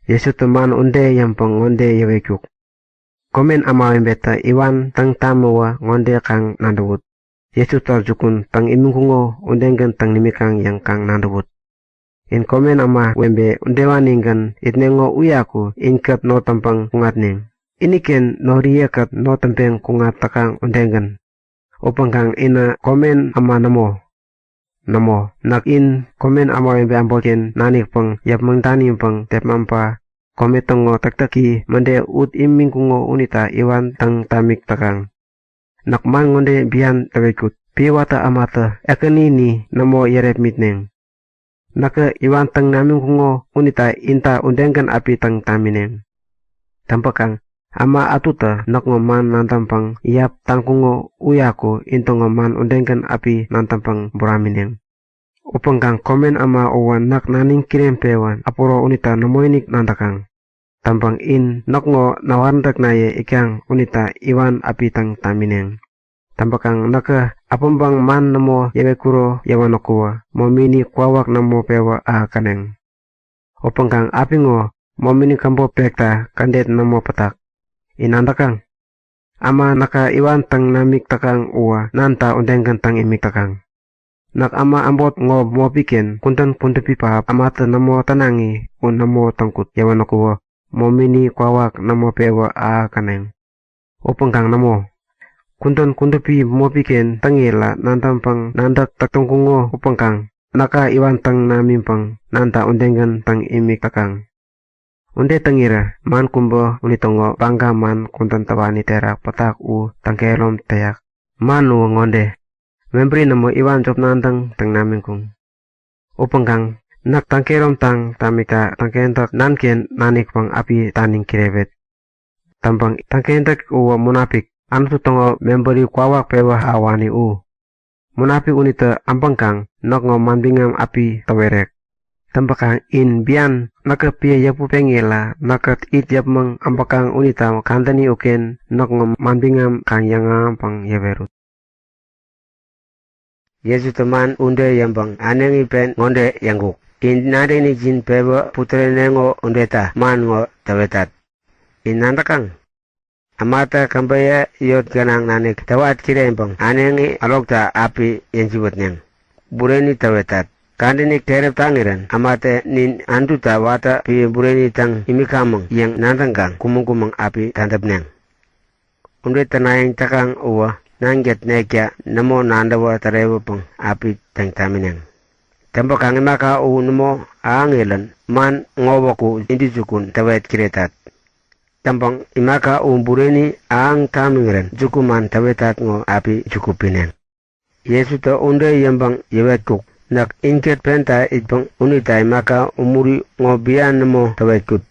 Yesu teman unde yang peng ngonde yewekuk. Komen ama wembeta iwan tang tamawa ngonde kang nandawut. Yesu tarjukun tang imingkungo undengen tang nimikang yang kang nandawut. In komen ama wembe undewaningan itnengo uyaku inkat no tampang kungatning. Iniken no riyakat no tampeng kungat takang undengen. Upang kang ina komen ama namo. Nak in komen ama wembe amboken nanik pang yap mengtani pang tep mampa. Kometongo taktaki mande ut imingkungo unita iwan tang tamik takang. Nak man ngonde bian tawekut. Piwata amata ekanini namo yerep mitneng. Naka iwan tang namingkungo unita inta undengan api tang tamineng. Tampakang ama atuta nakngo man nantampang iap tangkungo uyako intongo man undengan api nantampang buramineng. Upang kang komen ama owan nak naning kirem pewan apuro unita namoinik nantakang. Tampang in nakngo nawarandak naye ikyang unita iwan api tang tamineng. Tampakang naka apambang man namo yewekuro yawanokua momini kwawak namo pewa kaneng. Upang kang apingo momini kampo pekta kandet namo patak. Inandakang ama naka iwan tang namik takang uwa nanta undengkan tang imik takang. Nak ama ambot ngo mopiken kuntan puntepi pahap amata namo tanangi un namo tangkut yawanokua momini kwawak namo pewa kaneng. Upang kang namo kuntan kuntepi mopiken tangila nantampang nandak taktungkungo upang kang naka iwan tang namimpang nanta undengkan tang imik takang. Unde tangira man kumbo unitongo bangga man kuntan tawani terak patak tangkelom teyak man ngonde memberi namo iwan job nantang tang namingkung. Upang kang nak tangkelom tang tamika tangkentak nanken nanik pang api taning kirebet. Tampang tangkentak munapik anu tutongo memberi kwawak pewa awani Munapik unita ampang kang nakngo manbingam api tawerek. Tampakang in bian naka pia yapu pengela naka it yap mang ampakang unita kandani uken nakngo manbingam kang yang ampang yawerut. Yesu teman unde yang bang aneng ipen ngonde yang guk. In nade ni jin pewa putre nengo undeta man ngo tawetat. In nantakang amata kambaya yot ganang nanik tawat kirembang anengi alokta api yang jibut neng. Bureni tawetat. Kandinik terep tangiran amate nin anduta wata pi bureni tang imikamang yang nantangkang kumung-kumung api tantap neng. Unde tanayang takang uwa nangget nekya namo nandawa tarewa pang api tang tamineng. Tempo kang imaka namo aangilan man ngowaku indi jukun tawet kiretat. Tampang imaka bureni aang tamingiran jukuman tawetat ngo api jukupineng. Yesu ta unde yambang yewet kuk. Nak inket penta itbang unitai maka umuri ngobian mo tawetkut.